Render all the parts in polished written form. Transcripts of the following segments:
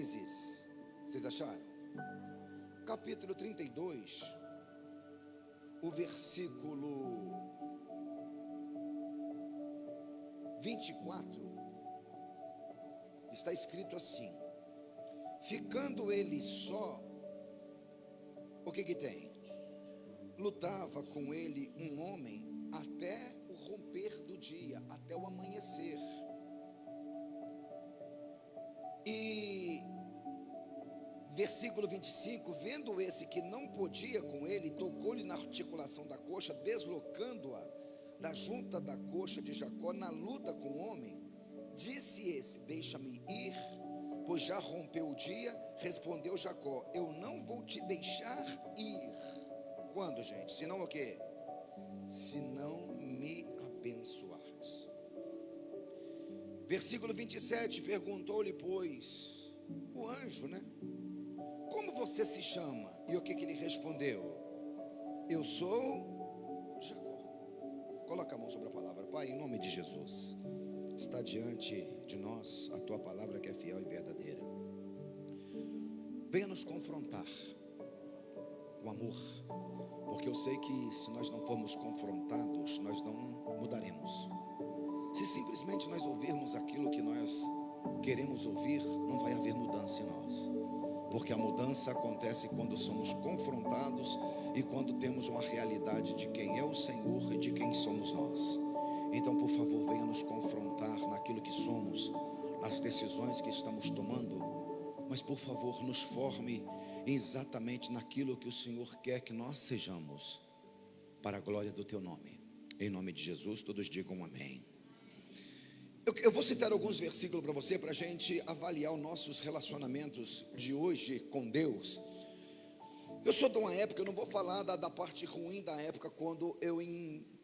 Gênesis, vocês acharam? Capítulo 32, o versículo 24, está escrito assim: ficando ele só, o que tem? Lutava com ele um homem até o romper do dia, até o amanhecer. E versículo 25, vendo esse que não podia com ele, tocou-lhe na articulação da coxa, deslocando-a da junta da coxa de Jacó na luta com o homem. Disse esse: deixa-me ir, pois já rompeu o dia. Respondeu Jacó: eu não vou te deixar ir. Quando, gente? Se não o quê? Se não me abençoares. Versículo 27, perguntou-lhe, pois, o anjo, né? Como você se chama? E o que ele respondeu? Eu sou Jacó. Coloca a mão sobre a palavra. Pai, em nome de Jesus, está diante de nós a tua palavra que é fiel e verdadeira. Venha nos confrontar com amor, porque eu sei que se nós não formos confrontados, nós não mudaremos. Se simplesmente nós ouvirmos aquilo que nós queremos ouvir, não vai haver mudança em nós, porque a mudança acontece quando somos confrontados e quando temos uma realidade de quem é o Senhor e de quem somos nós. Então, por favor, venha nos confrontar naquilo que somos, nas decisões que estamos tomando, mas por favor, nos forme exatamente naquilo que o Senhor quer que nós sejamos, para a glória do teu nome. Em nome de Jesus, todos digam amém. Eu vou citar alguns versículos para você, para a gente avaliar os nossos relacionamentos de hoje com Deus. Eu sou de uma época, eu não vou falar da parte ruim da época, quando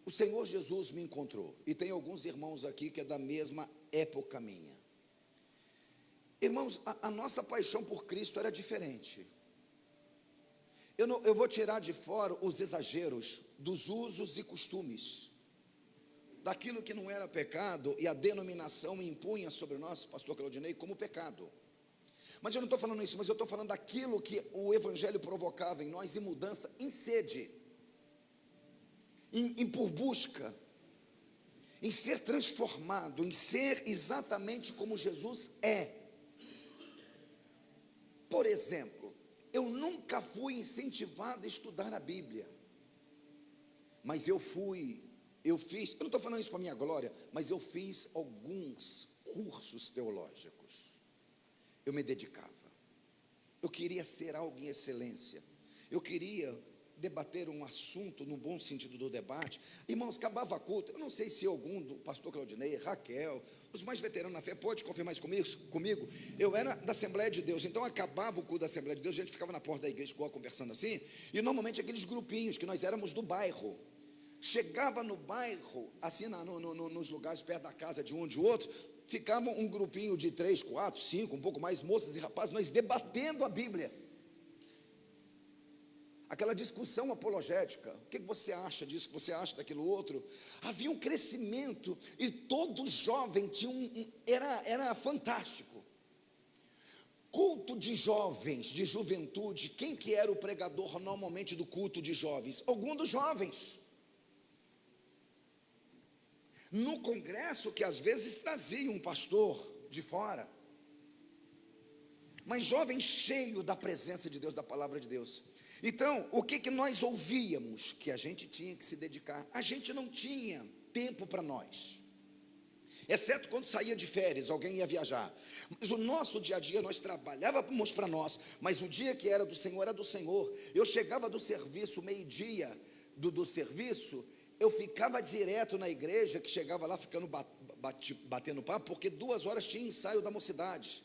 o Senhor Jesus me encontrou. E tem alguns irmãos aqui que é da mesma época minha. Irmãos, a nossa paixão por Cristo era diferente. Eu vou tirar de fora os exageros dos usos e costumes, daquilo que não era pecado, e a denominação impunha sobre nós, pastor Claudinei, como pecado. Mas eu não estou falando isso, mas eu estou falando daquilo que o Evangelho provocava em nós, em mudança, em sede, em por busca, em ser transformado, em ser exatamente como Jesus é. Por exemplo, eu nunca fui incentivado a estudar a Bíblia, mas eu fiz, eu não estou falando isso para minha glória, mas eu fiz alguns cursos teológicos. Eu me dedicava, eu queria ser algo em excelência, eu queria debater um assunto no bom sentido do debate. Irmãos, acabava culto, eu não sei se algum do pastor Claudinei, Raquel, os mais veteranos na fé, pode confirmar isso comigo, eu era da Assembleia de Deus, então acabava o culto da Assembleia de Deus, a gente ficava na porta da igreja conversando assim, e normalmente aqueles grupinhos que nós éramos do bairro, chegava no bairro, assim nos lugares perto da casa de um de outro, ficava um grupinho de 3, 4, 5, um pouco mais, moças e rapazes, nós debatendo a Bíblia, aquela discussão apologética. O que você acha disso, o que você acha daquilo outro? Havia um crescimento, e todo jovem tinha era fantástico. Culto de jovens, de juventude, quem que era o pregador normalmente do culto de jovens? Algum dos jovens. No congresso, que às vezes trazia um pastor de fora, mas jovem cheio da presença de Deus, da palavra de Deus. Então, o que nós ouvíamos? Que a gente tinha que se dedicar. A gente não tinha tempo para nós, exceto quando saía de férias, alguém ia viajar. Mas o nosso dia a dia, nós trabalhávamos para nós, mas o dia que era do Senhor, era do Senhor. Eu chegava do serviço, meio-dia do serviço, eu ficava direto na igreja, que chegava lá ficando batendo papo, porque 2 horas tinha ensaio da mocidade.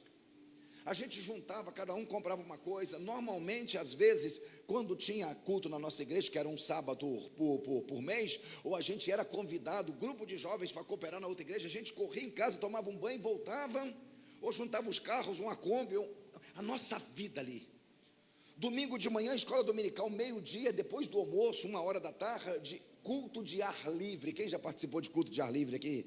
A gente juntava, cada um comprava uma coisa. Normalmente, às vezes, quando tinha culto na nossa igreja, que era um sábado por mês, ou a gente era convidado, grupo de jovens para cooperar na outra igreja, a gente corria em casa, tomava um banho, voltava, ou juntava os carros, uma Kombi, a nossa vida ali. Domingo de manhã, escola dominical, meio-dia, depois do almoço, 1h da tarde, culto de ar livre. Quem já participou de culto de ar livre aqui?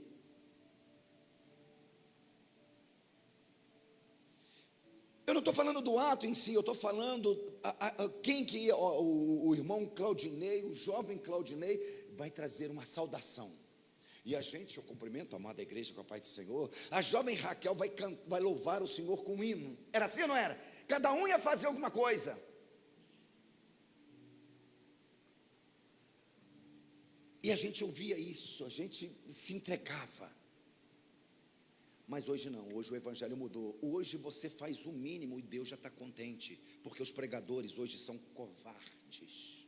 Eu não estou falando do ato em si, eu estou falando quem que ia, o irmão Claudinei, o jovem Claudinei, vai trazer uma saudação. E a gente, eu cumprimento a amada igreja com a paz do Senhor. A jovem Raquel vai louvar o Senhor com um hino. Era assim ou não era? Cada um ia fazer alguma coisa. E a gente ouvia isso, a gente se entregava. Mas hoje não, hoje o evangelho mudou. Hoje você faz o mínimo e Deus já está contente, porque os pregadores hoje são covardes.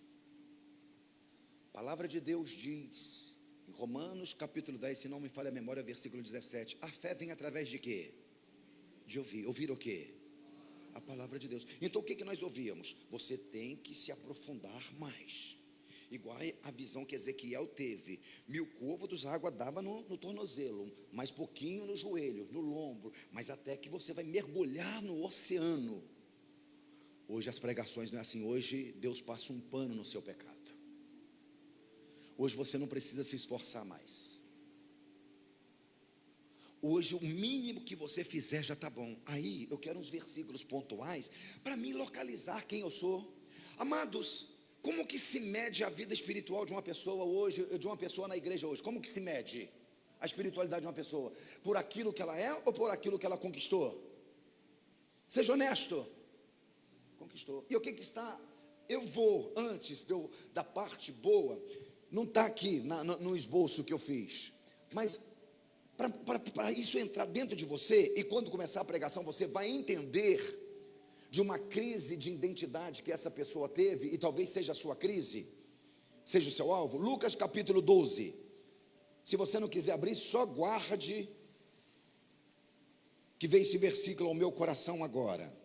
A palavra de Deus diz, em Romanos capítulo 10, se não me falha a memória, versículo 17, a fé vem através de quê? De ouvir. Ouvir o quê? A palavra de Deus. Então o que nós ouvíamos? Você tem que se aprofundar mais. Igual a visão que Ezequiel teve, 1000 côvados a água dava no tornozelo, mais pouquinho no joelho, no lombo, mas até que você vai mergulhar no oceano. Hoje as pregações não é assim, hoje Deus passa um pano no seu pecado. Hoje você não precisa se esforçar mais. Hoje o mínimo que você fizer já está bom. Aí eu quero uns versículos pontuais para me localizar quem eu sou. Amados, como que se mede a vida espiritual de uma pessoa hoje, de uma pessoa na igreja hoje? Como que se mede a espiritualidade de uma pessoa? Por aquilo que ela é ou por aquilo que ela conquistou? Seja honesto. Conquistou. E o que está? Eu vou, antes da parte boa, não está aqui no esboço que eu fiz, mas para isso entrar dentro de você, e quando começar a pregação, você vai entender de uma crise de identidade que essa pessoa teve, e talvez seja a sua crise, seja o seu alvo. Lucas capítulo 12, se você não quiser abrir, só guarde, que veio esse versículo ao meu coração agora.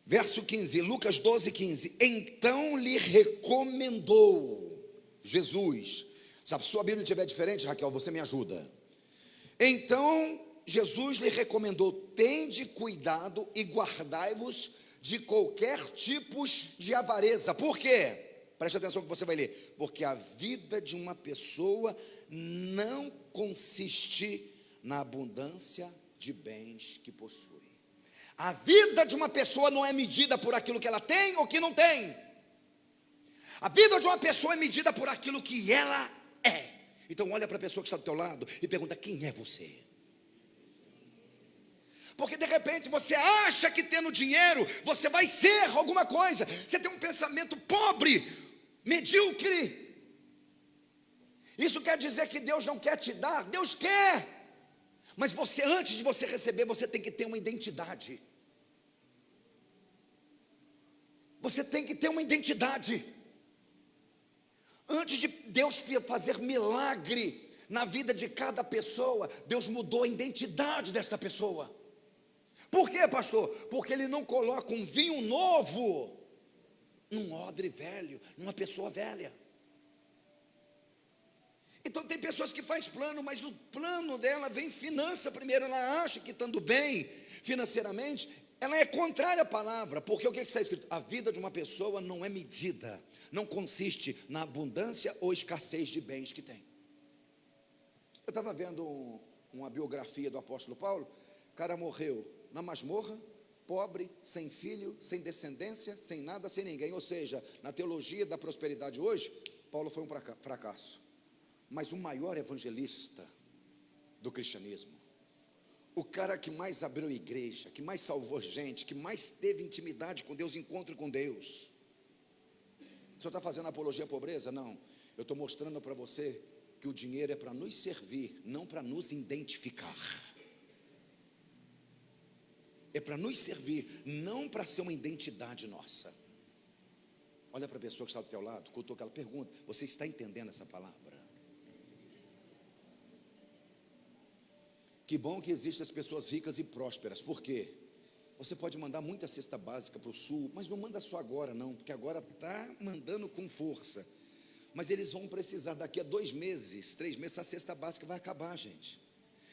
Verso 15, Lucas 12, 15. Então lhe recomendou Jesus. Se a sua Bíblia estiver diferente, Raquel, você me ajuda. Então Jesus lhe recomendou: tende cuidado e guardai-vos de qualquer tipo de avareza. Por quê? Preste atenção que você vai ler. Porque a vida de uma pessoa não consiste na abundância de bens que possui. A vida de uma pessoa não é medida por aquilo que ela tem ou que não tem. A vida de uma pessoa é medida por aquilo que ela é. Então olha para a pessoa que está do teu lado e pergunta: quem é você? Porque de repente você acha que tendo dinheiro você vai ser alguma coisa. Você tem um pensamento pobre, medíocre. Isso quer dizer que Deus não quer te dar? Deus quer. Mas você, antes de você receber, você tem que ter uma identidade. Você tem que ter uma identidade. Antes de Deus fazer milagre na vida de cada pessoa, Deus mudou a identidade desta pessoa. Por quê, pastor? Porque Ele não coloca um vinho novo num odre velho, numa pessoa velha. Então tem pessoas que fazem plano, mas o plano dela vem finança primeiro. Ela acha que estando bem financeiramente, ela é contrária à palavra. Porque o que está escrito? A vida de uma pessoa não é medida, não consiste na abundância ou escassez de bens que tem. Eu estava vendo uma biografia do apóstolo Paulo. O cara morreu na masmorra, pobre, sem filho, sem descendência, sem nada, sem ninguém. Ou seja, na teologia da prosperidade hoje, Paulo foi um fracasso. Mas o maior evangelista do cristianismo, o cara que mais abriu igreja, que mais salvou gente, que mais teve intimidade com Deus, encontro com Deus. O senhor está fazendo apologia à pobreza? Não, eu estou mostrando para você que o dinheiro é para nos servir, não para nos identificar. É para nos servir, não para ser uma identidade nossa. Olha para a pessoa que está do teu lado, cutuca ela, pergunta: você está entendendo essa palavra? Que bom que existem as pessoas ricas e prósperas. Por quê? Você pode mandar muita cesta básica para o sul, mas não manda só agora não, porque agora está mandando com força. Mas eles vão precisar daqui a 2 meses, 3 meses, essa cesta básica vai acabar, gente.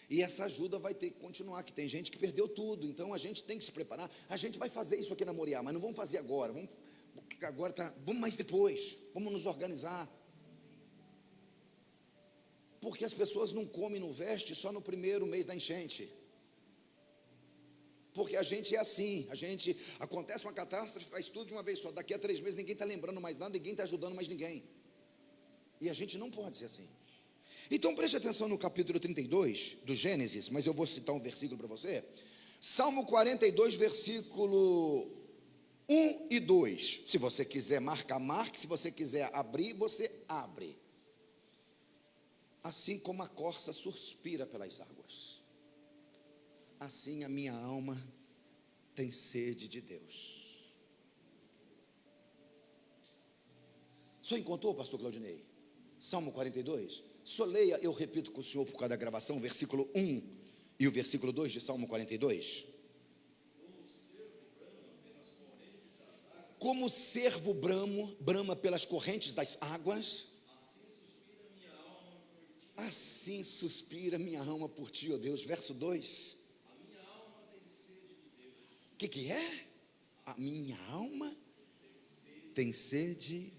E essa ajuda vai ter que continuar, que tem gente que perdeu tudo. Então a gente tem que se preparar. A gente vai fazer isso aqui na Moriá, mas não vamos fazer agora. agora tá, vamos mais depois, vamos nos organizar. Porque as pessoas não comem, não vestem só no primeiro mês da enchente. Porque a gente é assim, acontece uma catástrofe, faz tudo de uma vez só, daqui a 3 meses ninguém está lembrando mais nada, ninguém está ajudando mais ninguém. E a gente não pode ser assim. Então preste atenção no capítulo 32 do Gênesis, mas eu vou citar um versículo para você. Salmo 42, versículo 1 e 2. Se você quiser marcar, marque. Se você quiser abrir, você abre. Assim como a corça suspira pelas águas, assim a minha alma tem sede de Deus. O senhor encontrou, pastor Claudinei? Salmo 42? Só leia, eu repito com o senhor por causa da gravação, o versículo 1 e o versículo 2 de Salmo 42. Como o cervo brama pelas correntes das águas, assim suspira minha alma por ti, ó Deus. Verso 2. A minha alma tem sede de Deus. O que é? A minha alma tem sede.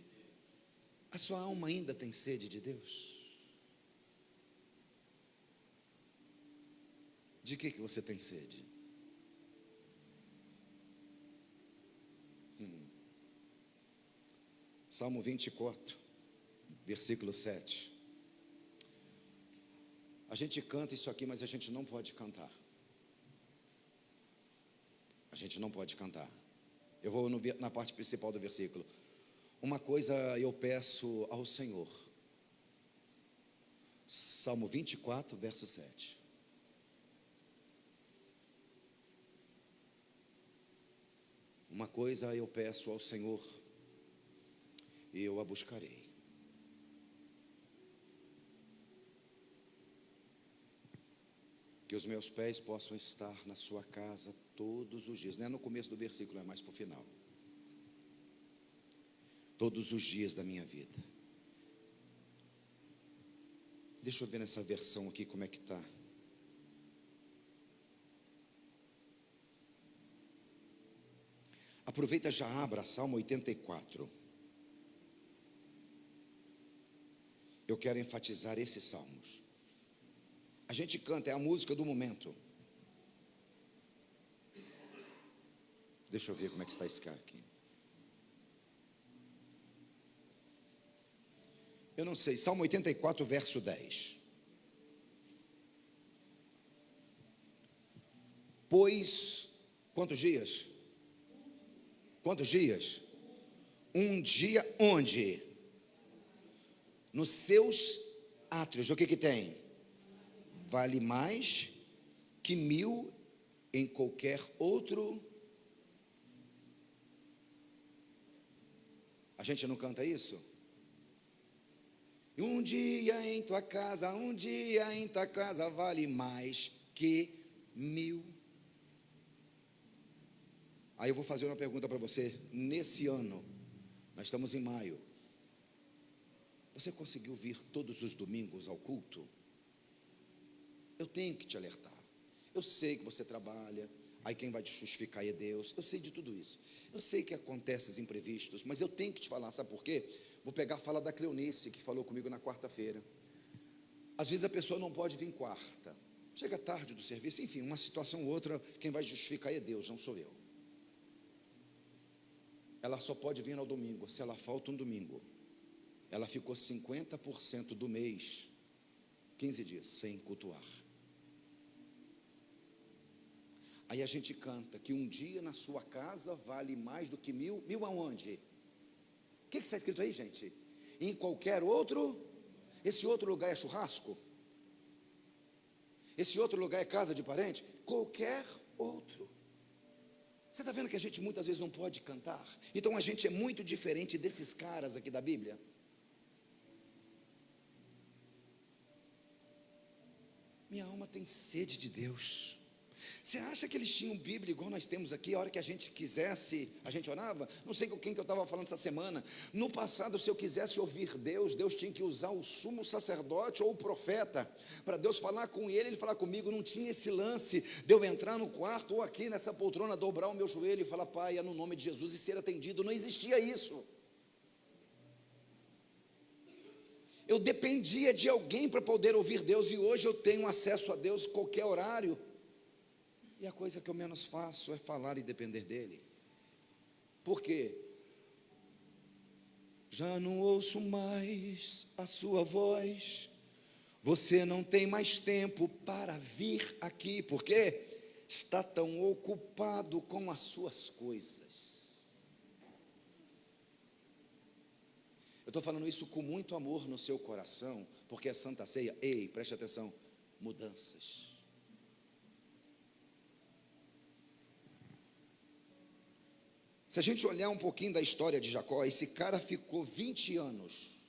A sua alma ainda tem sede de Deus? De que você tem sede? Salmo 24, versículo 7. A gente canta isso aqui, mas a gente não pode cantar. A gente não pode cantar. Eu vou na parte principal do versículo. Uma coisa eu peço ao Senhor. Salmo 24, verso 7. Uma coisa eu peço ao Senhor, e eu a buscarei. Que os meus pés possam estar na sua casa todos os dias. Não é no começo do versículo, é mais para o final. Todos os dias da minha vida. Deixa eu ver nessa versão aqui como é que está. Aproveita, já abra Salmo 84. Eu quero enfatizar esses salmos. A gente canta, é a música do momento. Deixa eu ver como é que está esse cara aqui. Eu não sei, Salmo 84, verso 10. Pois, quantos dias? Quantos dias? Um dia onde? Nos seus átrios, o que tem? Vale mais que 1000 em qualquer outro. A gente não canta isso? Um dia em tua casa, um dia em tua casa vale mais que 1000. Aí eu vou fazer uma pergunta para você. Nesse ano, nós estamos em maio, você conseguiu vir todos os domingos ao culto? Eu tenho que te alertar. Eu sei que você trabalha, aí quem vai te justificar é Deus. Eu sei de tudo isso. Eu sei que acontecem imprevistos, mas eu tenho que te falar, sabe por quê? Vou pegar a fala da Cleonice, que falou comigo na quarta-feira. Às vezes a pessoa não pode vir quarta, chega tarde do serviço, enfim, uma situação ou outra, quem vai justificar é Deus, não sou eu. Ela só pode vir ao domingo. Se ela falta um domingo, ela ficou 50% do mês, 15 dias, sem cultuar. Aí a gente canta que um dia na sua casa vale mais do que 1000. 1000 aonde? O que está escrito aí, gente? Em qualquer outro. Esse outro lugar é churrasco? Esse outro lugar é casa de parente? Qualquer outro. Você está vendo que a gente muitas vezes não pode cantar? Então a gente é muito diferente desses caras aqui da Bíblia. Minha alma tem sede de Deus. Você acha que eles tinham Bíblia igual nós temos aqui? A hora que a gente quisesse, a gente orava? Não sei com quem que eu estava falando essa semana. No passado, se eu quisesse ouvir Deus, Deus tinha que usar o sumo sacerdote ou o profeta, para Deus falar com ele falar comigo. Não tinha esse lance de eu entrar no quarto ou aqui nessa poltrona, dobrar o meu joelho e falar, Pai, é no nome de Jesus, e ser atendido. Não existia isso. Eu dependia de alguém para poder ouvir Deus, e hoje eu tenho acesso a Deus em qualquer horário. E a coisa que eu menos faço é falar e depender dele. Por quê? Já não ouço mais a sua voz. Você não tem mais tempo para vir aqui. Por quê? Está tão ocupado com as suas coisas. Eu estou falando isso com muito amor no seu coração, porque é Santa Ceia. Ei, preste atenção. Mudanças. Se a gente olhar um pouquinho da história de Jacó, esse cara ficou 20 anos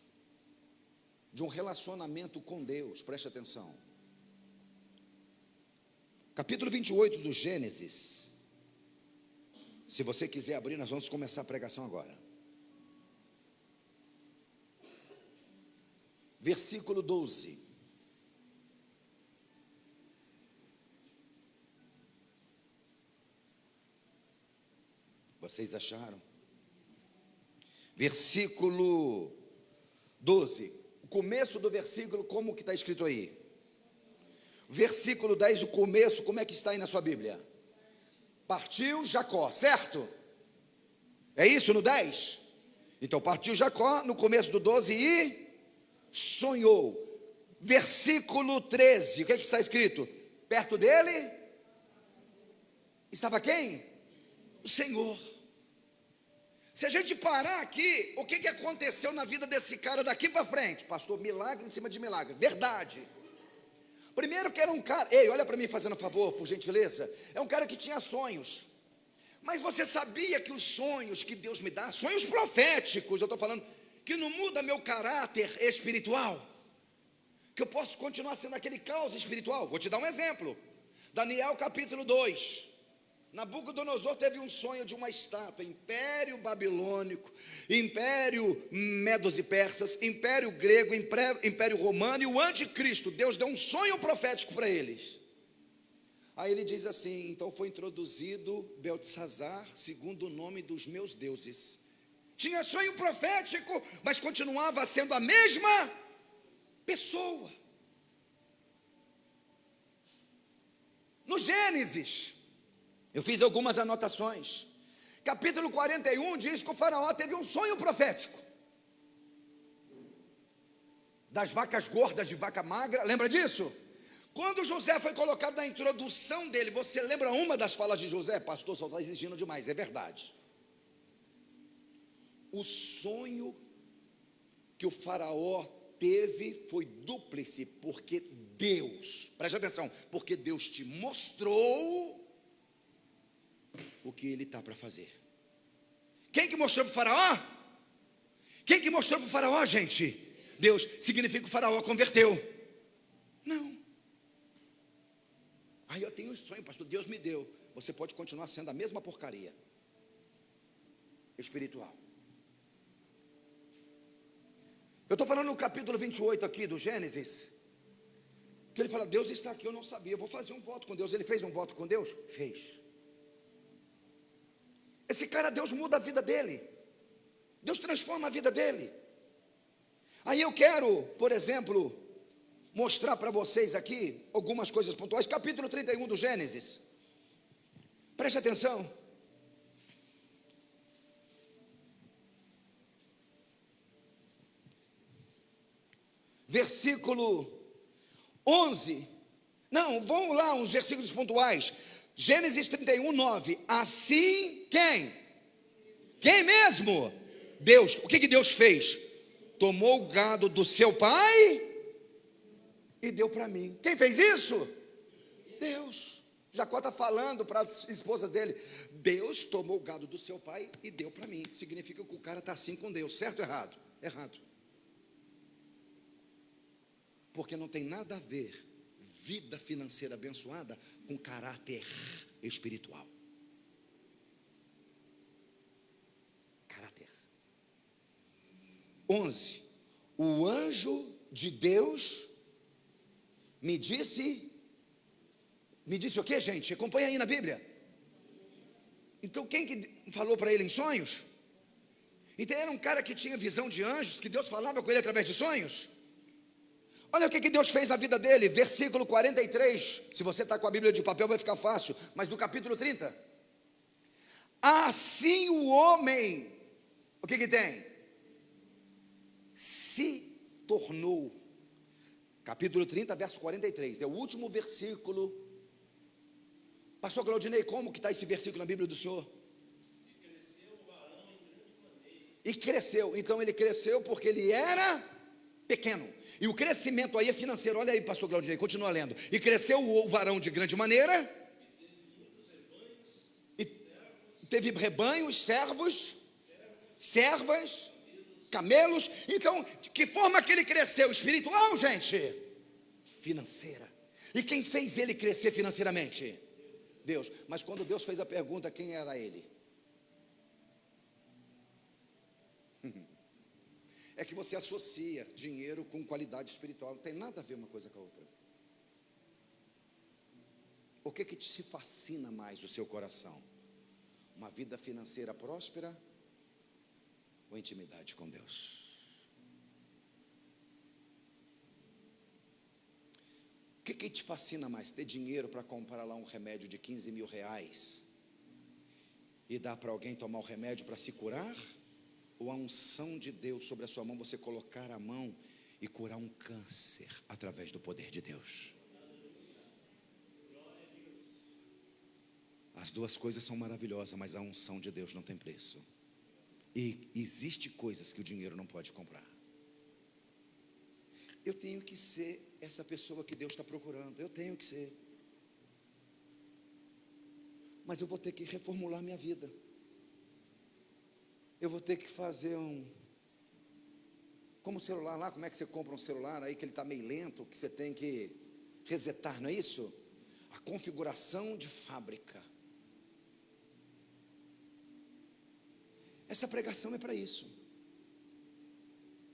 de um relacionamento com Deus, preste atenção. Capítulo 28 do Gênesis. Se você quiser abrir, nós vamos começar a pregação agora. Versículo 12. Vocês acharam? Versículo 12. O começo do versículo, como que está escrito aí? Versículo 10, o começo, como é que está aí na sua Bíblia? Partiu Jacó, certo? É isso no 10? Então partiu Jacó no começo do 12 e sonhou. Versículo 13, o que é que está escrito? Perto dele estava quem? O Senhor. Se a gente parar aqui, o que aconteceu na vida desse cara daqui para frente? Pastor, milagre em cima de milagre, verdade. Primeiro que era um cara, ei, olha para mim fazendo um favor, por gentileza. É um cara que tinha sonhos. Mas você sabia que os sonhos que Deus me dá, sonhos proféticos, eu estou falando, que não muda meu caráter espiritual, que eu posso continuar sendo aquele caos espiritual. Vou te dar um exemplo. Daniel capítulo 2. Nabucodonosor teve um sonho de uma estátua, Império Babilônico, Império Medos e Persas, Império Grego, Império Romano e o Anticristo. Deus deu um sonho profético para eles. Aí ele diz assim, então foi introduzido Beltesazar, segundo o nome dos meus deuses. Tinha sonho profético, mas continuava sendo a mesma pessoa. No Gênesis, eu fiz algumas anotações. Capítulo 41 diz que o faraó teve um sonho profético. Das vacas gordas de vaca magra, lembra disso? Quando José foi colocado na introdução dele, você lembra uma das falas de José? Pastor, só está exigindo demais, é verdade. O sonho que o faraó teve foi dúplice, porque Deus, preste atenção, porque Deus te mostrou o que ele está para fazer. Quem que mostrou para o faraó? Quem que mostrou para o faraó, gente? Deus. Significa que o faraó converteu? Não. Aí eu tenho um sonho, pastor, Deus me deu. Você pode continuar sendo a mesma porcaria espiritual. Eu estou falando no capítulo 28 aqui do Gênesis, que ele fala, Deus está aqui, eu não sabia, eu vou fazer um voto com Deus. Ele fez um voto com Deus? Fez. Esse cara, Deus muda a vida dele, Deus transforma a vida dele. Aí eu quero, por exemplo, mostrar para vocês aqui algumas coisas pontuais. Capítulo 31 do Gênesis, preste atenção. Versículo 11, não, vamos lá, uns versículos pontuais. Gênesis 31, 9, assim quem? Quem mesmo? Deus. O que Deus fez? Tomou o gado do seu pai e deu para mim. Quem fez isso? Deus. Jacó está falando para as esposas dele, Deus tomou o gado do seu pai e deu para mim. Significa que o cara está assim com Deus, certo ou errado? Errado. Porque não tem nada a ver vida financeira abençoada com caráter espiritual. Caráter. 11. O anjo de Deus me disse o que, gente? Acompanha aí na Bíblia. Então quem que falou para ele em sonhos? Então era um cara que tinha visão de anjos, que Deus falava com ele através de sonhos. Olha o que Deus fez na vida dele, versículo 43. Se você está com a Bíblia de papel vai ficar fácil, mas do capítulo 30. Assim o homem, o que tem? Se tornou. Capítulo 30, verso 43, é o último versículo. Pastor Claudinei, como que está esse versículo na Bíblia do Senhor? E cresceu, então ele cresceu porque ele era pequeno. E o crescimento aí é financeiro. Olha aí, pastor Claudinei, continua lendo. E cresceu o varão de grande maneira. E teve rebanhos, servos, servas, camelos. Então, de que forma que ele cresceu? Espiritual, gente? Financeira. E quem fez ele crescer financeiramente? Deus. Mas quando Deus fez a pergunta, quem era ele? É que você associa dinheiro com qualidade espiritual. Não tem nada a ver uma coisa com a outra. O que te fascina mais o seu coração? Uma vida financeira próspera ou intimidade com Deus? O que te fascina mais? Ter dinheiro para comprar lá um remédio de 15 mil reais e dar para alguém tomar o remédio para se curar? Ou a unção de Deus sobre a sua mão, você colocar a mão e curar um câncer através do poder de Deus? As duas coisas são maravilhosas, mas a unção de Deus não tem preço. E existe coisas que o dinheiro não pode comprar. Eu tenho que ser essa pessoa que Deus está procurando. Eu tenho que ser. Mas eu vou ter que reformular minha vida. Eu vou ter que fazer como o celular lá, como é que você compra um celular aí que ele está meio lento, que você tem que resetar, não é isso? A configuração de fábrica. Essa pregação é para isso.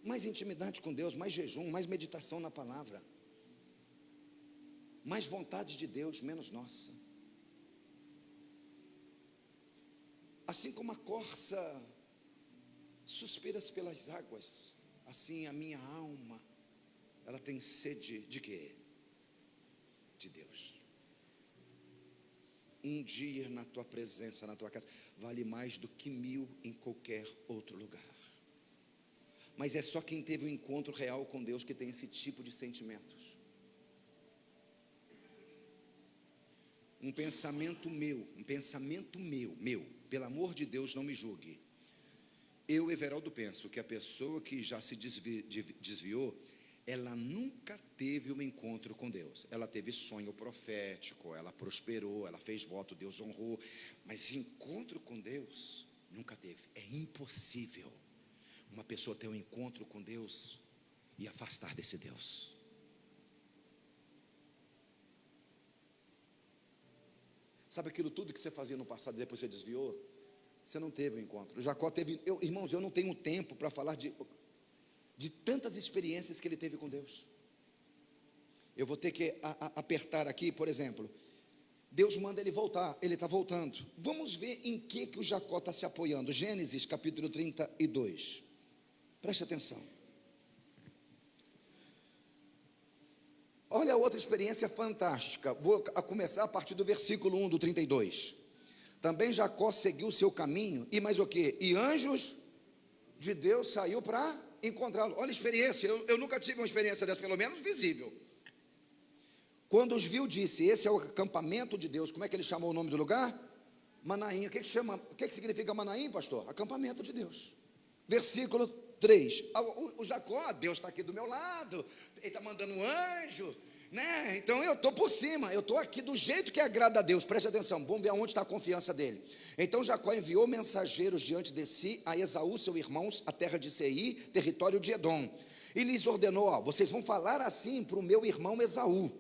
Mais intimidade com Deus, mais jejum, mais meditação na palavra. Mais vontade de Deus, menos nossa. Assim como a corça suspiras pelas águas, assim a minha alma, ela tem sede de quê? De Deus. Um dia na tua presença, na tua casa, vale mais do que 1000 em qualquer outro lugar. Mas é só quem teve um encontro real com Deus que tem esse tipo de sentimentos. Um pensamento meu, pelo amor de Deus, não me julgue. Eu, Everaldo, penso que a pessoa que já se desviou, ela nunca teve um encontro com Deus. Ela teve sonho profético, ela prosperou, ela fez voto, Deus honrou, mas encontro com Deus, nunca teve. É impossível uma pessoa ter um encontro com Deus e afastar desse Deus. Sabe aquilo tudo que você fazia no passado e depois você desviou? Você não teve um encontro. Jacó teve, irmãos, eu não tenho tempo para falar de tantas experiências que ele teve com Deus. Eu vou ter que apertar aqui, por exemplo. Deus manda ele voltar, ele está voltando. Vamos ver em que o Jacó está se apoiando. Gênesis capítulo 32. Preste atenção. Olha a outra experiência fantástica. Vou começar a partir do versículo 1 do 32. Também Jacó seguiu o seu caminho, e mais o quê? E anjos de Deus saiu para encontrá-lo. Olha a experiência, eu nunca tive uma experiência dessa, pelo menos visível. Quando os viu, disse: esse é o acampamento de Deus. Como é que ele chamou o nome do lugar? Manaim. O que significa Manaim, pastor? Acampamento de Deus. Versículo 3. O Jacó, Deus está aqui do meu lado, ele está mandando um anjo, né? Então eu estou por cima, eu estou aqui do jeito que agrada a Deus. Preste atenção, vamos ver aonde está a confiança dele. Então Jacó enviou mensageiros diante de si a Esaú, seu irmão, a terra de Seir, território de Edom, e lhes ordenou: vocês vão falar assim para o meu irmão Esaú: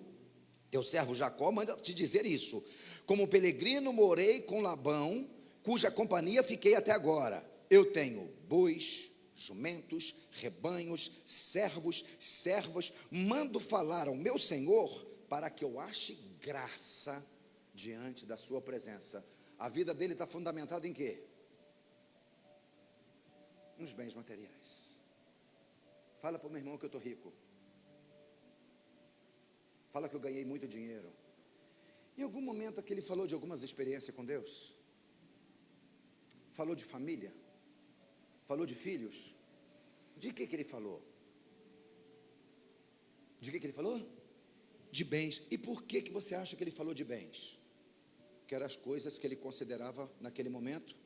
Teu servo Jacó manda te dizer isso: como peregrino morei com Labão, cuja companhia fiquei até agora. Eu tenho bois, jumentos, rebanhos, servos, servas. Mando falar ao meu senhor para que eu ache graça diante da sua presença. A vida dele está fundamentada em quê? Nos bens materiais. Fala para o meu irmão que eu estou rico. Fala que eu ganhei muito dinheiro. Em algum momento aqui ele falou de algumas experiências com Deus? Falou de família? Falou de filhos? De que ele falou? De que ele falou? De bens. E por que você acha que ele falou de bens? Que eram as coisas que ele considerava naquele momento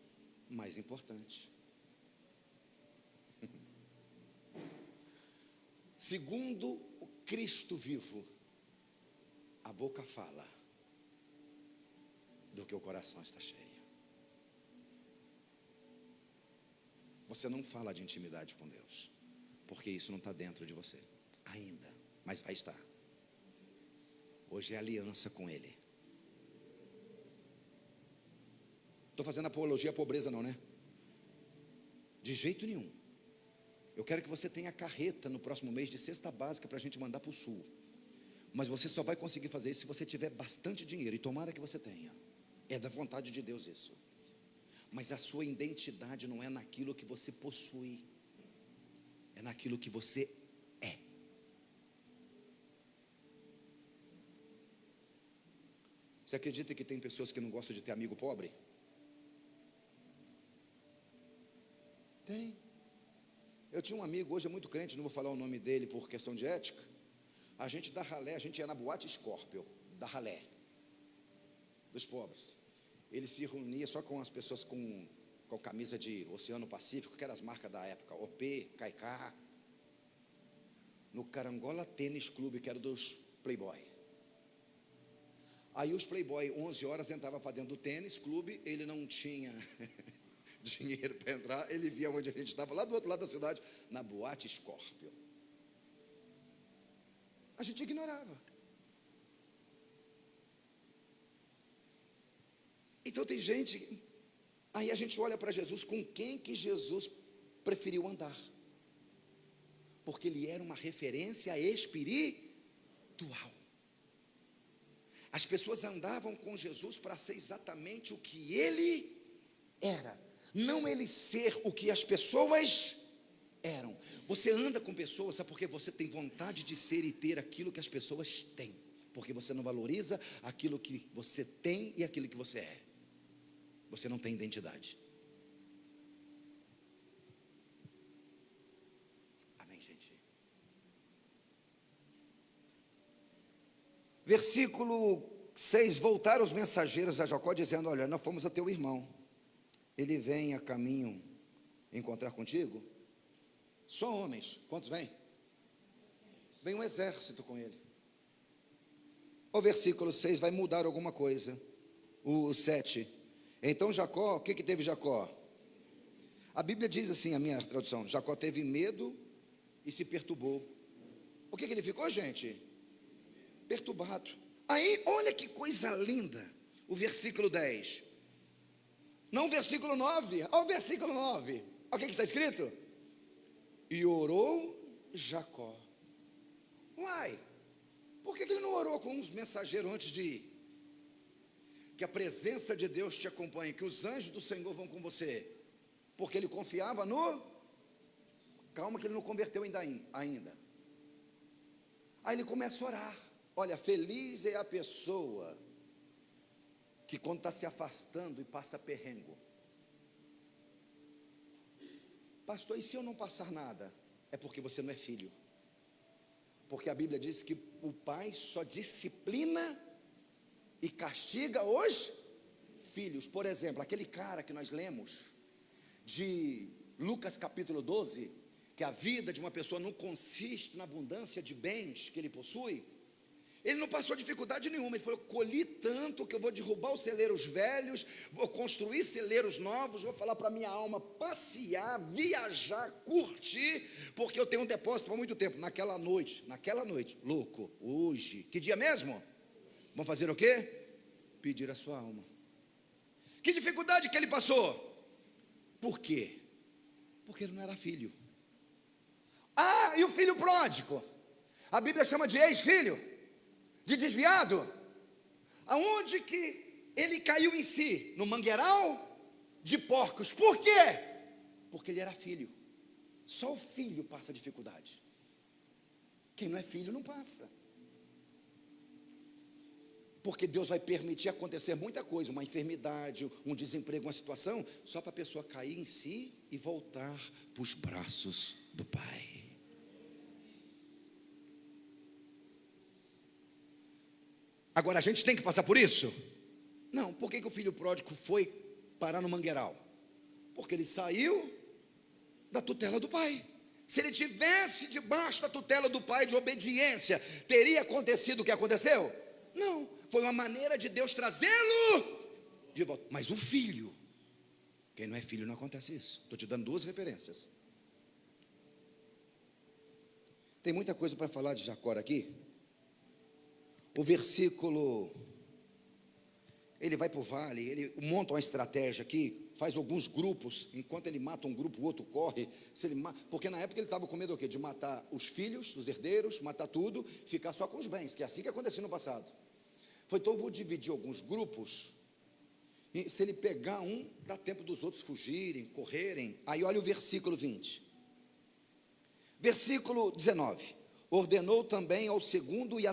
mais importantes. Segundo o Cristo vivo, a boca fala do que o coração está cheio. Você não fala de intimidade com Deus, porque isso não está dentro de você ainda, mas vai estar. Hoje é aliança com Ele. Estou fazendo apologia à pobreza não, né? De jeito nenhum. Eu quero que você tenha carreta no próximo mês de cesta básica para a gente mandar para o sul. Mas você só vai conseguir fazer isso se você tiver bastante dinheiro, e tomara que você tenha. É da vontade de Deus isso. Mas a sua identidade não é naquilo que você possui, é naquilo que você é. Você acredita que tem pessoas que não gostam de ter amigo pobre? Tem. Eu tinha um amigo, hoje é muito crente, não vou falar o nome dele por questão de ética. A gente da ralé, a gente ia na boate Scorpio, da ralé, dos pobres. Ele se reunia só com as pessoas com camisa de Oceano Pacífico, que eram as marcas da época, OP, Caiká. No Carangola Tênis Clube, que era dos Playboy. Aí os Playboy, 11 horas, entrava para dentro do tênis clube, ele não tinha dinheiro para entrar, ele via onde a gente estava, lá do outro lado da cidade, na boate Scorpio. A gente ignorava. Então tem gente, aí a gente olha para Jesus, com quem que Jesus preferiu andar? Porque ele era uma referência espiritual. As pessoas andavam com Jesus para ser exatamente o que ele era, não ele ser o que as pessoas eram. Você anda com pessoas, sabe por quê? Você tem vontade de ser e ter aquilo que as pessoas têm, porque você não valoriza aquilo que você tem e aquilo que você é. Você não tem identidade. Amém, gente? Versículo 6, voltaram os mensageiros a Jacó, dizendo: olha, nós fomos a teu irmão, ele vem a caminho encontrar contigo? Só homens, quantos vêm? Vem um exército com ele. O versículo 6 vai mudar alguma coisa. O 7, então Jacó, o que teve Jacó? A Bíblia diz assim, a minha tradução: Jacó teve medo e se perturbou. O que ele ficou, gente? Perturbado. Aí, olha que coisa linda, o versículo 10, não o versículo 9, olha o versículo 9, olha o que está escrito: e orou Jacó. Uai, por que ele não orou com uns mensageiros antes de ir? Que a presença de Deus te acompanhe, que os anjos do Senhor vão com você, porque ele confiava no, calma que ele não converteu ainda. Aí ele começa a orar. Olha, feliz é a pessoa que quando está se afastando e passa perrengo. Pastor, e se eu não passar nada? É porque você não é filho. Porque a Bíblia diz que o pai só disciplina e castiga os filhos. Por exemplo, aquele cara que nós lemos de Lucas capítulo 12, que a vida de uma pessoa não consiste na abundância de bens que ele possui. Ele não passou dificuldade nenhuma. Ele falou: colhi tanto que eu vou derrubar os celeiros velhos, vou construir celeiros novos, vou falar para minha alma passear, viajar, curtir, porque eu tenho um depósito há muito tempo. Naquela noite, louco, hoje, que dia mesmo? vão fazer o quê? Pedir a sua alma. Que dificuldade que ele passou? Por quê? Porque ele não era filho. Ah, e o filho pródigo? A Bíblia chama de ex-filho, de desviado. Aonde que ele caiu em si? No mangueiral de porcos. Por quê? Porque ele era filho. Só o filho passa dificuldade. Quem não é filho não passa. Porque Deus vai permitir acontecer muita coisa, uma enfermidade, um desemprego, uma situação, só para a pessoa cair em si e voltar para os braços do Pai. Agora a gente tem que passar por isso? Não. Por que o filho pródigo foi parar no mangueiral? Porque ele saiu da tutela do pai. Se ele tivesse debaixo da tutela do pai de obediência, teria acontecido o que aconteceu? Não. Foi uma maneira de Deus trazê-lo de volta. Mas o filho, quem não é filho não acontece isso. Estou te dando duas referências. Tem muita coisa para falar de Jacó aqui. O versículo, ele vai para o vale, ele monta uma estratégia aqui, faz alguns grupos, enquanto ele mata um grupo, o outro corre, porque na época ele estava com medo o quê? De matar os filhos, os herdeiros, matar tudo, ficar só com os bens, que é assim que acontecia no passado. Foi, então eu vou dividir alguns grupos, e se ele pegar um, dá tempo dos outros fugirem, correrem. Aí olha o versículo 20. Versículo 19. Ordenou também ao segundo e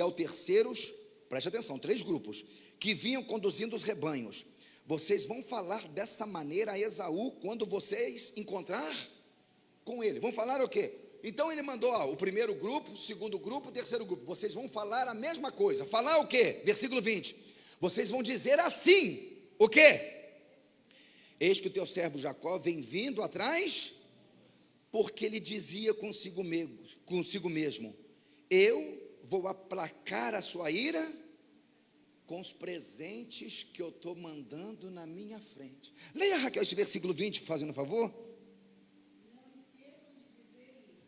ao terceiros, preste atenção, 3 grupos, que vinham conduzindo os rebanhos: vocês vão falar dessa maneira a Esaú quando vocês encontrar com ele. Vão falar o quê? Então ele mandou o primeiro grupo, o segundo grupo, o terceiro grupo. Vocês vão falar a mesma coisa. Falar o quê? Versículo 20. Vocês vão dizer assim, o quê? Eis que o teu servo Jacó vem vindo atrás, porque ele dizia consigo mesmo: eu vou aplacar a sua ira com os presentes que eu estou mandando na minha frente. Leia, Raquel, esse versículo 20, fazendo um favor.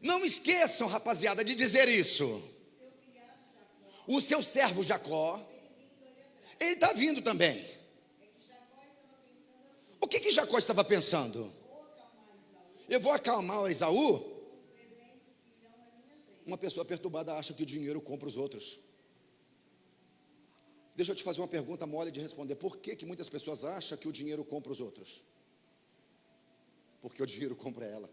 Não esqueçam, rapaziada, de dizer isso. O seu servo Jacó, ele está vindo também. O que Jacó estava pensando? Eu vou acalmar Esaú. Uma pessoa perturbada acha que o dinheiro compra os outros. Deixa eu te fazer uma pergunta mole de responder. Por que muitas pessoas acham que o dinheiro compra os outros? Porque o dinheiro compra ela.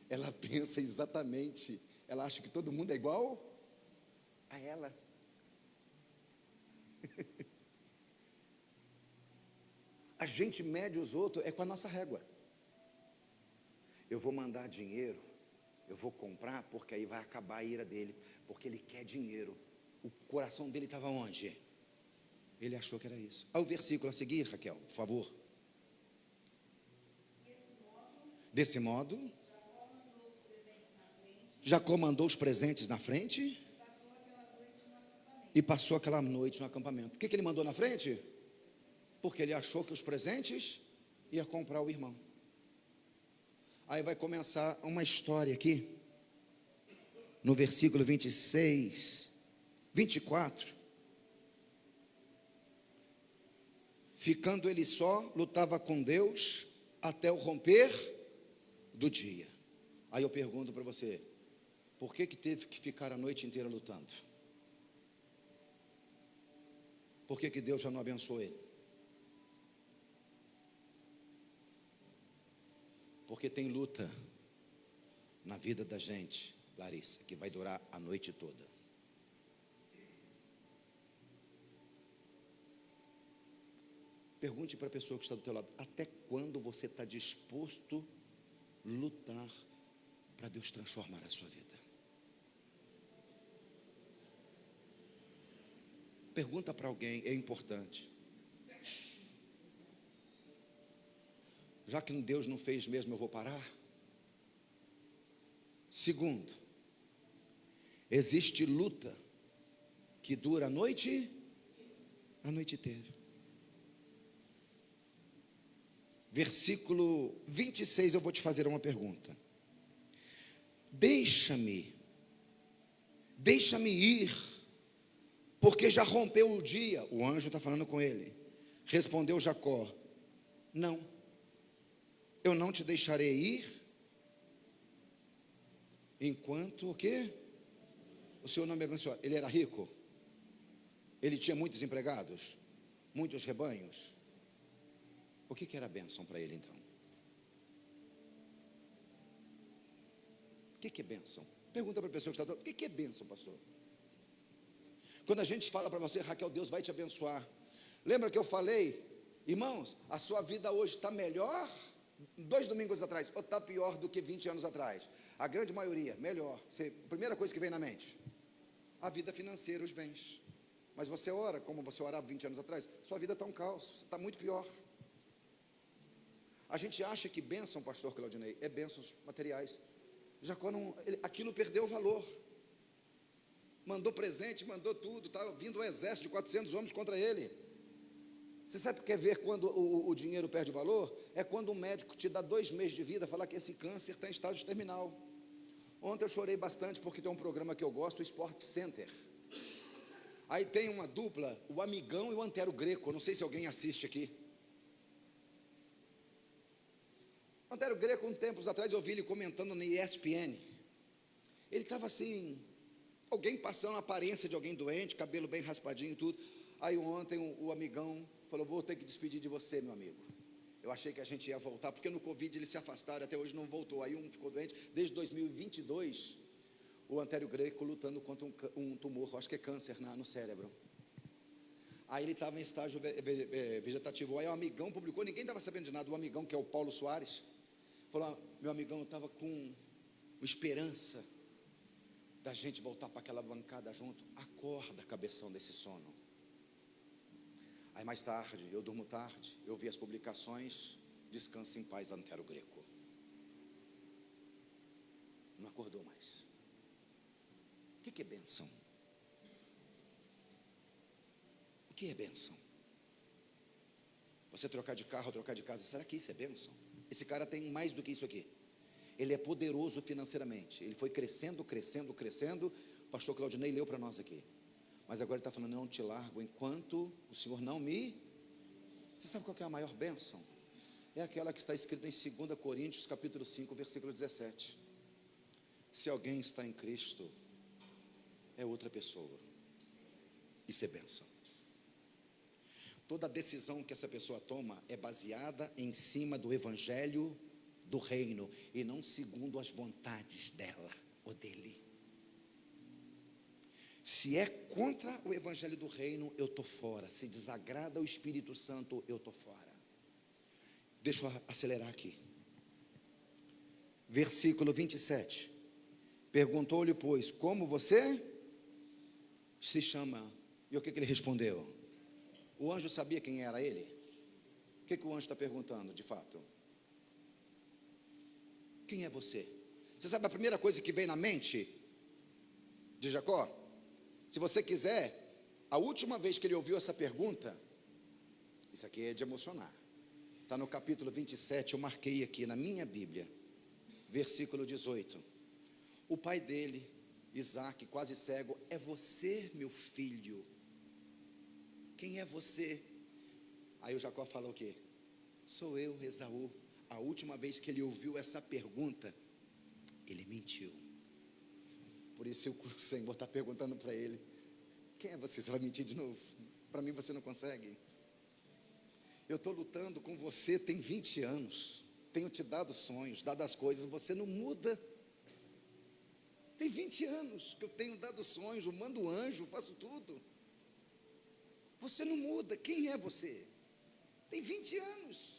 Ela pensa exatamente, ela acha que todo mundo é igual a ela. A gente mede os outros com a nossa régua. Eu vou mandar dinheiro, eu vou comprar, porque aí vai acabar a ira dele, porque ele quer dinheiro. O coração dele estava onde? Ele achou que era isso. Ao versículo a seguir, Raquel, por favor. Desse modo, Jacó mandou os presentes na frente e passou aquela noite no acampamento. O que ele mandou na frente? Porque ele achou que os presentes ia comprar o irmão. Aí vai começar uma história aqui, no versículo 26, 24. Ficando ele só, lutava com Deus até o romper do dia. Aí eu pergunto para você, por que teve que ficar a noite inteira lutando? Por que Deus já não abençoou ele? Porque tem luta na vida da gente, Larissa, que vai durar a noite toda. Pergunte para a pessoa que está do teu lado, até quando você está disposto a lutar para Deus transformar a sua vida? Pergunta para alguém, é importante. Já que Deus não fez mesmo, eu vou parar? Segundo, existe luta que dura a noite inteira. Versículo 26, eu vou te fazer uma pergunta. Deixa-me ir porque já rompeu o dia. O anjo está falando com ele. Respondeu Jacó: não, eu não te deixarei ir, enquanto o quê? O Senhor não me abençoar. Ele era rico? Ele tinha muitos empregados? Muitos rebanhos? O que era bênção para ele então? O que é bênção? Pergunta para a pessoa que está do lado: o que é bênção, pastor? Quando a gente fala para você: Raquel, Deus vai te abençoar. Lembra que eu falei, irmãos, a sua vida hoje está melhor 2 domingos atrás, ou está pior do que 20 anos atrás? A grande maioria, melhor. Primeira coisa que vem na mente: a vida financeira, os bens. Mas você ora como você orava 20 anos atrás, sua vida está um caos, está muito pior. A gente acha que bênção, pastor Claudinei, é bênçãos materiais. Jacó não, aquilo perdeu o valor. Mandou presente, mandou tudo, estava vindo um exército de 400 homens contra ele. Você sabe o que é ver quando o dinheiro perde valor? É quando um médico te dá 2 meses de vida, falar que esse câncer está em estágio terminal. Ontem eu chorei bastante porque tem um programa que eu gosto, o Sport Center. Aí tem uma dupla, o Amigão e o Antero Greco. Não sei se alguém assiste aqui. O Antero Greco, uns tempos atrás, eu vi ele comentando na ESPN. Ele estava assim, alguém passando a aparência de alguém doente, cabelo bem raspadinho e tudo. Aí ontem o Amigão falou: vou ter que despedir de você, meu amigo. Eu achei que a gente ia voltar, porque no Covid eles se afastaram, até hoje não voltou. Aí um ficou doente, desde 2022, o Antero Greco lutando contra um tumor, acho que é câncer no cérebro. Aí ele estava em estágio vegetativo. Aí o Amigão publicou, ninguém estava sabendo de nada. O Amigão, que é o Paulo Soares, falou: meu amigão, eu estava com esperança da gente voltar para aquela bancada junto. Acorda, cabeção, desse sono. Aí mais tarde, eu durmo tarde, eu vi as publicações: descanse em paz, Antero Greco. Não acordou mais. O que é bênção? O que é bênção? Você trocar de carro, trocar de casa, será que isso é bênção? Esse cara tem mais do que isso aqui. Ele é poderoso financeiramente. Ele foi crescendo, crescendo, crescendo. O pastor Claudinei leu para nós aqui. Mas agora ele está falando: não te largo enquanto o Senhor não me... Você sabe qual que é a maior bênção? É aquela que está escrita em 2 Coríntios capítulo 5, versículo 17. Se alguém está em Cristo, é outra pessoa. Isso é bênção. Toda decisão que essa pessoa toma é baseada em cima do evangelho do reino, e não segundo as vontades dela ou dele. Se é contra o evangelho do reino, eu estou fora. Se desagrada o Espírito Santo, eu estou fora. Deixa eu acelerar aqui. Versículo 27. Perguntou-lhe, pois, como você se chama? E o que ele respondeu? O anjo sabia quem era ele? O que o anjo está perguntando de fato? Quem é você? Você sabe a primeira coisa que vem na mente de Jacó? Se você quiser, a última vez que ele ouviu essa pergunta, isso aqui é de emocionar, está no capítulo 27, eu marquei aqui na minha Bíblia, versículo 18. O pai dele, Isaac, quase cego: é você, meu filho? Quem é você? Aí o Jacó falou o quê? Sou eu, Esaú. A última vez que ele ouviu essa pergunta, ele mentiu. Por isso o Senhor está perguntando para ele: quem é você? Você vai mentir de novo? Para mim você não consegue. Eu estou lutando com você tem 20 anos. Tenho te dado sonhos, dado as coisas, você não muda. Tem 20 anos que eu tenho dado sonhos, eu mando anjo, faço tudo. Você não muda. Quem é você? Tem 20 anos.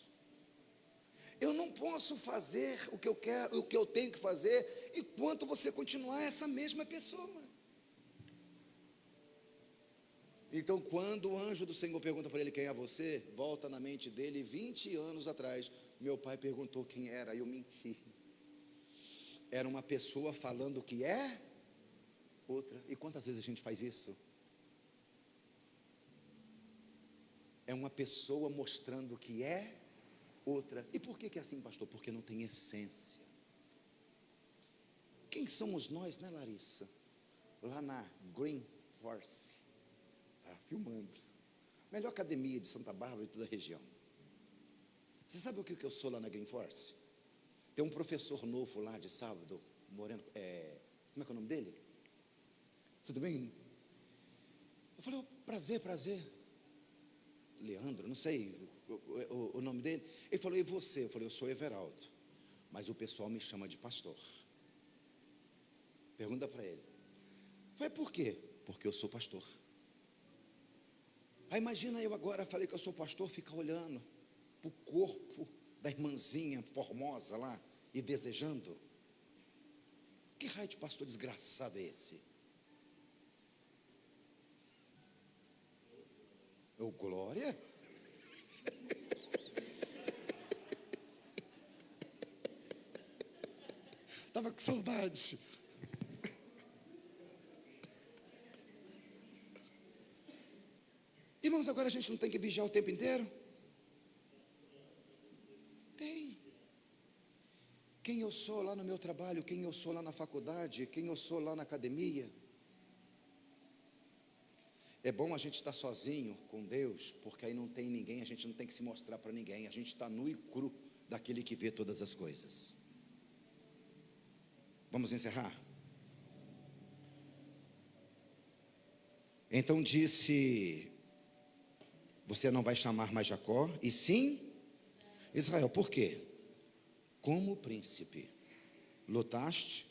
Eu não posso fazer o que eu quero, o que eu tenho que fazer, enquanto você continuar essa mesma pessoa. Então, quando o anjo do Senhor pergunta para ele quem é você, volta na mente dele: 20 anos atrás, meu pai perguntou quem era, e eu menti. Era uma pessoa falando que é outra. E quantas vezes a gente faz isso? É uma pessoa mostrando que é outra. E por que é assim, pastor? Porque não tem essência. Quem somos nós, né, Larissa? Lá na Green Force, filmando. Melhor academia de Santa Bárbara e toda a região. Você sabe o que eu sou lá na Green Force? Tem um professor novo lá de sábado, moreno, como é que é o nome dele? Tudo bem? Eu falei, prazer. Leandro, não sei o nome dele. Ele falou, e você? Eu falei, eu sou Everaldo, mas o pessoal me chama de pastor. Pergunta para ele. Foi por quê? Porque eu sou pastor. Aí imagina eu agora, falei que eu sou pastor, ficar olhando para o corpo da irmãzinha formosa lá e desejando. Que raio de pastor desgraçado é esse? Ô, glória? Estava com saudade. Irmãos, agora a gente não tem que vigiar o tempo inteiro? Tem. Quem eu sou lá no meu trabalho, quem eu sou lá na faculdade, quem eu sou lá na academia. É bom a gente estar sozinho com Deus, porque aí não tem ninguém, a gente não tem que se mostrar para ninguém, a gente está nu e cru daquele que vê todas as coisas. Vamos encerrar? Então disse, você não vai chamar mais Jacó, e sim Israel. Por quê? Como príncipe, lutaste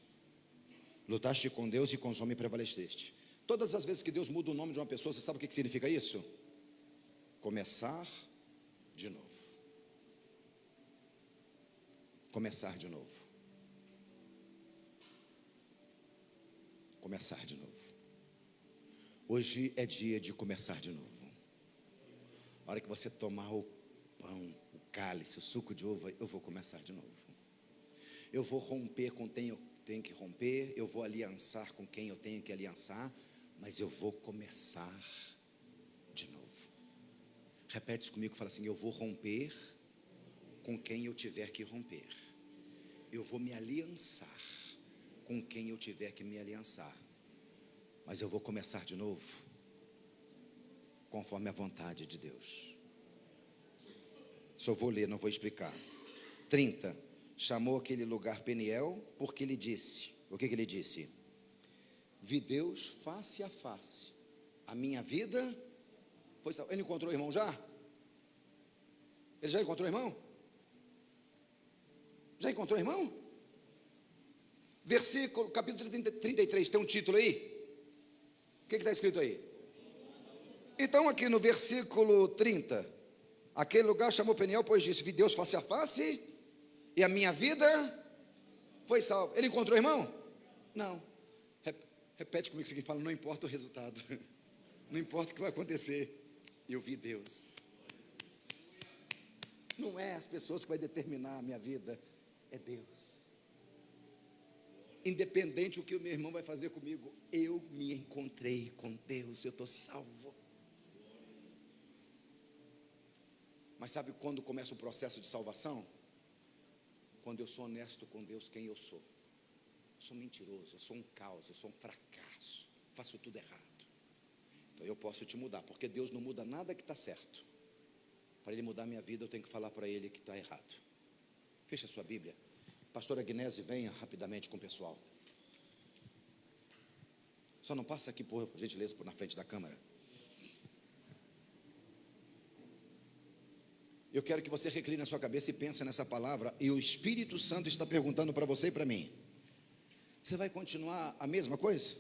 com Deus e com os homens prevaleceste. Todas as vezes que Deus muda o nome de uma pessoa, você sabe o que significa isso? Começar de novo. Começar de novo. Começar de novo. Hoje é dia de começar de novo. A hora que você tomar o pão, o cálice, o suco de uva, eu vou começar de novo. Eu vou romper com quem eu tenho que romper, eu vou aliançar com quem eu tenho que aliançar, mas eu vou começar de novo. Repete isso comigo, fala assim, eu vou romper com quem eu tiver que romper. Eu vou me aliançar com quem eu tiver que me aliançar. Mas eu vou começar de novo, conforme a vontade de Deus. Só vou ler, não vou explicar. 30. Chamou aquele lugar Peniel, porque ele disse, o que ele disse? Vi Deus face a face, a minha vida foi salva. Ele encontrou o irmão já? Ele já encontrou o irmão? Já encontrou o irmão? Versículo, capítulo 33, tem um título aí? O que está escrito aí? Então aqui no versículo 30, aquele lugar chamou Peniel, pois disse, vi Deus face a face, e a minha vida foi salva. Ele encontrou o irmão? Não. Repete comigo o seguinte, fala, não importa o resultado, não importa o que vai acontecer, eu vi Deus. Não é as pessoas que vai determinar a minha vida, é Deus. Independente do que o meu irmão vai fazer comigo, eu me encontrei com Deus, eu estou salvo. Mas sabe quando começa o processo de salvação? Quando eu sou honesto com Deus, quem eu sou. Eu sou mentiroso, eu sou um caos, eu sou um fracasso, faço tudo errado. Então eu posso te mudar, porque Deus não muda nada que está certo. Para Ele mudar a minha vida, eu tenho que falar para Ele que está errado. Fecha a sua Bíblia. Pastor Agnese, venha rapidamente com o pessoal. Só não passa aqui, por gentileza, por na frente da câmera. Eu quero que você recline a sua cabeça e pense nessa palavra. E o Espírito Santo está perguntando para você e para mim. Você vai continuar a mesma coisa?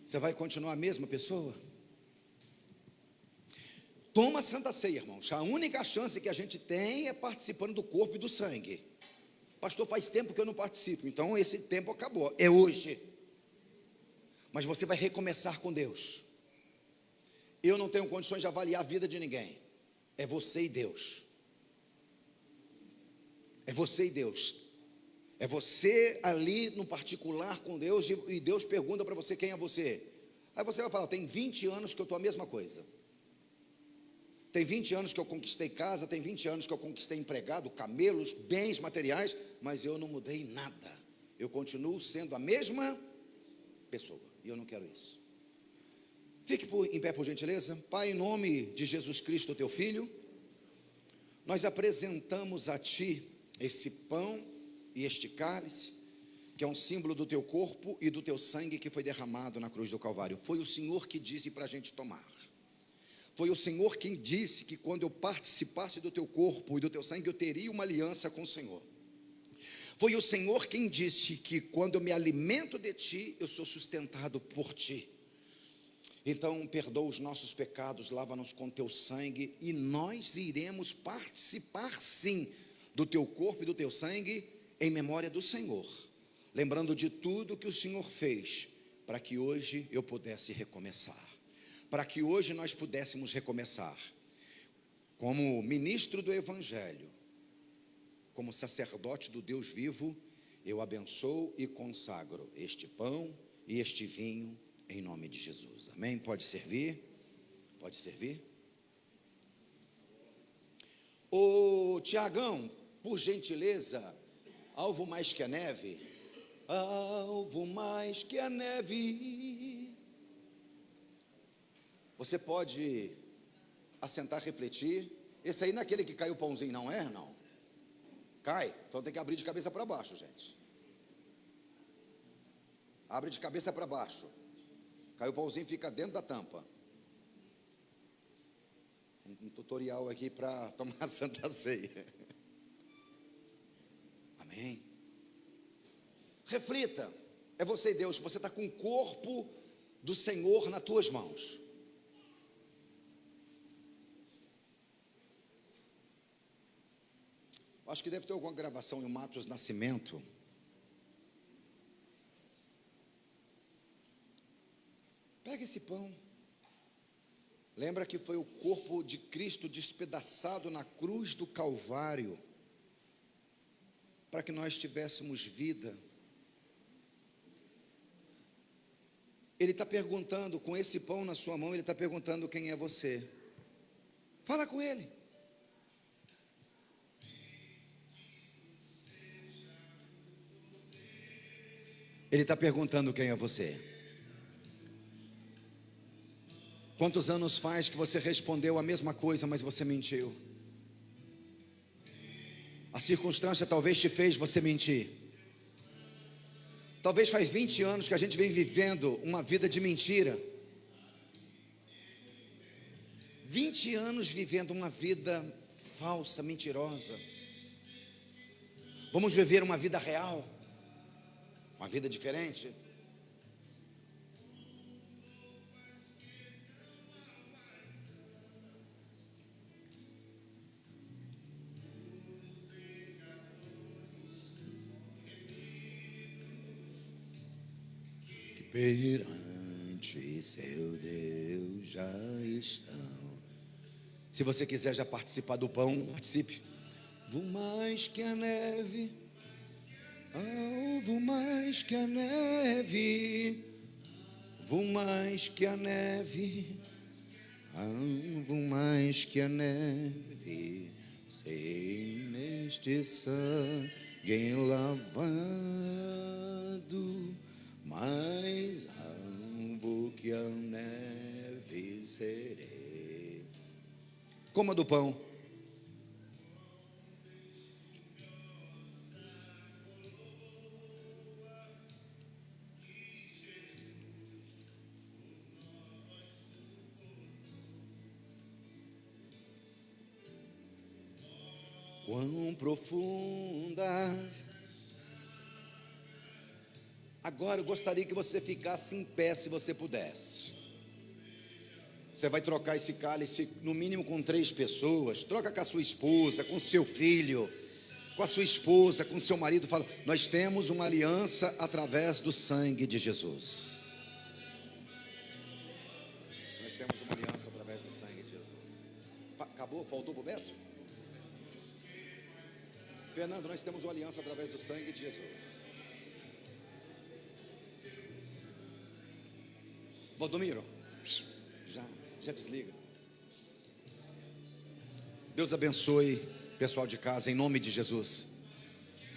Você vai continuar a mesma pessoa? Toma a Santa Ceia, irmãos. A única chance que a gente tem é participando do corpo e do sangue. Pastor, faz tempo que eu não participo. Então esse tempo acabou, é hoje. Mas você vai recomeçar com Deus. Eu não tenho condições de avaliar a vida de ninguém. É você e Deus. É você e Deus. É você ali no particular com Deus, e Deus pergunta para você quem é você. Aí você vai falar, tem 20 anos que eu estou a mesma coisa. Tem 20 anos que eu conquistei casa, tem 20 anos que eu conquistei empregado, camelos, bens materiais, mas eu não mudei nada. Eu continuo sendo a mesma pessoa, e eu não quero isso. Fique em pé, por gentileza. Pai, em nome de Jesus Cristo, teu Filho, nós apresentamos a Ti esse pão e este cálice, que é um símbolo do Teu corpo e do Teu sangue que foi derramado na cruz do Calvário. Foi o Senhor que disse para a gente tomar. Foi o Senhor quem disse que quando eu participasse do Teu corpo e do Teu sangue, eu teria uma aliança com o Senhor. Foi o Senhor quem disse que quando eu me alimento de Ti, eu sou sustentado por Ti. Então, perdoa os nossos pecados, lava-nos com Teu sangue, e nós iremos participar sim do Teu corpo e do Teu sangue, em memória do Senhor, lembrando de tudo que o Senhor fez, para que hoje eu pudesse recomeçar, para que hoje nós pudéssemos recomeçar, como ministro do Evangelho, como sacerdote do Deus vivo. Eu abençoo e consagro este pão e este vinho, em nome de Jesus, amém? Pode servir, pode servir. Ô Tiagão, por gentileza, alvo mais que a neve, alvo mais que a neve. Você pode assentar, refletir. Esse aí não é aquele que caiu o pãozinho, não é? Não. Cai, então tem que abrir de cabeça para baixo, gente. Abre de cabeça para baixo. Caiu o pãozinho, fica dentro da tampa. Um tutorial aqui para tomar a Santa Ceia. Amém. Reflita, é você e Deus. Você está com o corpo do Senhor nas tuas mãos. Acho que deve ter alguma gravação em Matos Nascimento. Pega esse pão. Lembra que foi o corpo de Cristo despedaçado na cruz do Calvário, para que nós tivéssemos vida. Ele está perguntando, com esse pão na sua mão, ele está perguntando quem é você. Fala com ele. Ele está perguntando quem é você. Quantos anos faz que você respondeu a mesma coisa, mas você mentiu? A circunstância talvez te fez você mentir. Talvez faz 20 anos que a gente vem vivendo uma vida de mentira. 20 anos vivendo uma vida falsa, mentirosa. Vamos viver uma vida real, uma vida diferente. Perante seu Deus já estão. Se você quiser já participar do pão, participe. Vou mais que a neve, vou mais que a neve, vou mais que a neve, vou mais que a neve, sei neste sangue lavado. Mais alvo que a neve serei. Coma do pão. Quão profunda. Agora eu gostaria que você ficasse em pé, se você pudesse. Você vai trocar esse cálice no mínimo com 3 pessoas. Troca com a sua esposa, com seu filho, com a sua esposa, com seu marido. Fala: nós temos uma aliança através do sangue de Jesus. Nós temos uma aliança através do sangue de Jesus. Acabou? Faltou para o Beto? Fernando, nós temos uma aliança através do sangue de Jesus. Valdomiro, já desliga. Deus abençoe, pessoal de casa, em nome de Jesus.